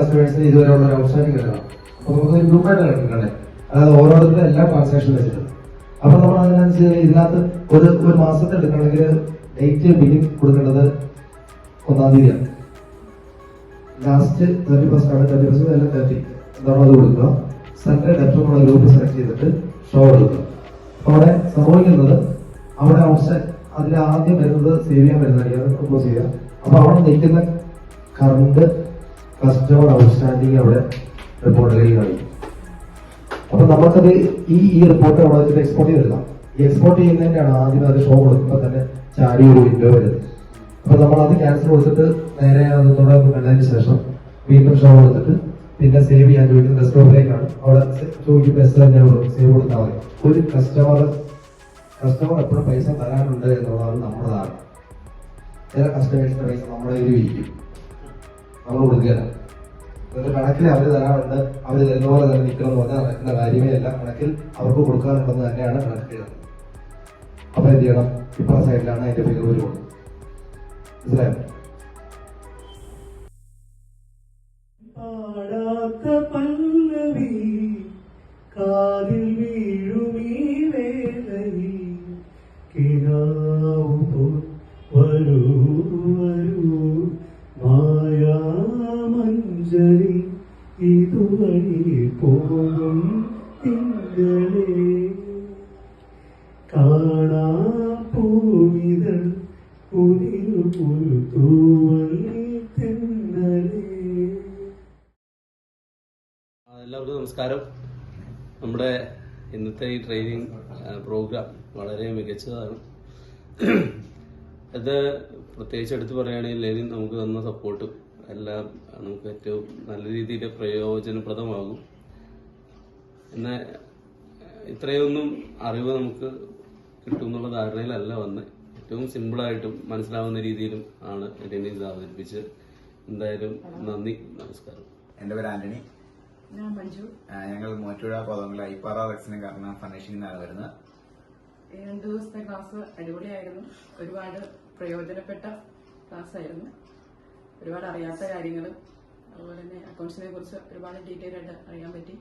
കസ്റ്റമേഴ്സിന് ഇതുവരെയുള്ള ഒരു ഔട്ട്സ്റ്റാൻഡിംഗ് വരണം. അപ്പൊ നമുക്ക് ഗ്രൂപ്പായിട്ട് കിടക്കണ്ടേ, അതായത് ഓരോരുത്തരുടെ എല്ലാ ട്രാൻസാക്ഷൻ വെച്ചിട്ട്. അപ്പൊ നമ്മൾ അതിനനുസരിച്ച് ഇതിനകത്ത് ഒരു മാസത്തെ എടുക്കണമെങ്കിൽ ഡേറ്റ് ബില്ലിംഗ് കൊടുക്കേണ്ടത് 1-ാം തീയതിയാണ്. ലാസ്റ്റ് 31st ആണ്. 31st അല്ല 30 എന്താണ് അത് കൊടുക്കുക. സൺഡേ ഡെപ്റ്റർ എന്നുള്ള ഗ്രൂപ്പ് സെലക്ട് ചെയ്തിട്ട് ഷോ കൊടുക്കുക. അപ്പൊ അവിടെ സംഭവിക്കുന്നത് അവിടെ ഔട്ട്സൈഡ് അതിൽ ആദ്യം വരുന്നത് സേവ് ചെയ്യാൻ വരുന്നതായിരിക്കും, പ്രൊപ്പോസ് ചെയ്യുക. അപ്പൊ അവിടെ നിൽക്കുന്ന കറണ്ട് കസ്റ്റമർ ഔട്ട്സ്റ്റാൻഡിങ് അവിടെ റിപ്പോർട്ട് ചെയ്യുകയാണ്. അപ്പൊ നമുക്കത് ഈ റിപ്പോർട്ട് അവിടെ വെച്ചിട്ട് എക്സ്പോർട്ട് ചെയ്തെടുക്കാം. ഈ എക്സ്പോർട്ട് ചെയ്യുന്നതിനാണ് ആദ്യം അത് ഷോ കൊടുക്കുമ്പോൾ തന്നെ ചാടി ഒരു വിൻഡോ വരുന്നത്. അപ്പൊ നമ്മൾ അത് ക്യാൻസൽ കൊടുത്തിട്ട് നേരെ അതോടെ കണ്ടതിന് ശേഷം വീണ്ടും ഷോ കൊടുത്തിട്ട് പിന്നെ സേവ് ചെയ്യാൻ ചോദിക്കുന്ന ഡെസ്ക്ടോപ്പിലേക്കാണ്. അവിടെ ചോദിക്കുമ്പോൾ സേവ് കൊടുത്താൽ മതി. ഒരു കസ്റ്റമർ എപ്പോഴും പൈസ തരാനുണ്ട് എന്നുള്ളതാണ് നമ്മുടെ ധാരണ. ചില കസ്റ്റമേഴ്സിന്റെ പൈസ നമ്മുടെ കയ്യിൽ ഇരിക്കും, നമ്മൾ കൊടുക്കുകയല്ല. ഒരു കണക്കിൽ അവർ തരാറുണ്ട്, അവർ തരുന്ന പോലെ തന്നെ നിൽക്കണം എന്ന് പറഞ്ഞാൽ നടക്കുന്ന കാര്യമേ അല്ല. കണക്കിൽ അവർക്ക് കൊടുക്കാറുണ്ടെന്ന് തന്നെയാണ് കണക്കിടുന്നത്. അപ്പൊ എന്ത് ചെയ്യണം, ഇപ്പുറ സൈഡിലാണ് അതിന്റെ ഫിഗർ വരുന്നത്. മനസ്സിലായോ? കാതിൽ വീഴുമീ വേദനയിൽ കിനാവു വരൂ വരൂ മായാമഞ്ജരി ഇതുവഴി പോകും തിങ്കളേ കാണാ പൂവിതൾ കുതിരു തൂവൽ തെന്നലേ. എല്ലാവർക്കും നമസ്കാരം. നമ്മുടെ ഇന്നത്തെ ഈ ട്രെയിനിങ് പ്രോഗ്രാം വളരെ മികച്ചതാണ്. അത് പ്രത്യേകിച്ച് എടുത്തു പറയുകയാണെങ്കിൽ ലെനിൻ നമുക്ക് തന്ന സപ്പോർട്ടും എല്ലാം നമുക്ക് ഏറ്റവും നല്ല രീതിയിൽ പ്രയോജനപ്രദമാകും. എന്നാൽ ഇത്രയൊന്നും അറിവ് നമുക്ക് കിട്ടും എന്നുള്ള ധാരണയിലല്ല വന്ന് ഏറ്റവും സിമ്പിളായിട്ടും മനസ്സിലാവുന്ന രീതിയിലും ആണ് ലെനിൻ ഇത് അവതരിപ്പിച്ചത്. എന്തായാലും നന്ദി, നമസ്കാരം. എൻ്റെ പേര് ആന്റണി. ഞാൻ മഞ്ജു. ഞങ്ങൾ മൂവാറ്റുപുഴ കോതമംഗലം ഐപ്പാറ റെക്സിനും കാരണം ഫർണിഷിംഗിൽ നിന്നാണ് വരുന്നത്. 2 ദിവസത്തെ ക്ലാസ് അടിപൊളിയായിരുന്നു. ഒരുപാട് പ്രയോജനപ്പെട്ട ക്ലാസ് ആയിരുന്നു. ഒരുപാട് അറിയാത്ത കാര്യങ്ങൾ, അതുപോലെ തന്നെ അക്കൗണ്ട്സിനെ കുറിച്ച് ഒരുപാട് ഡീറ്റെയിൽ ആയിട്ട് അറിയാൻ പറ്റി.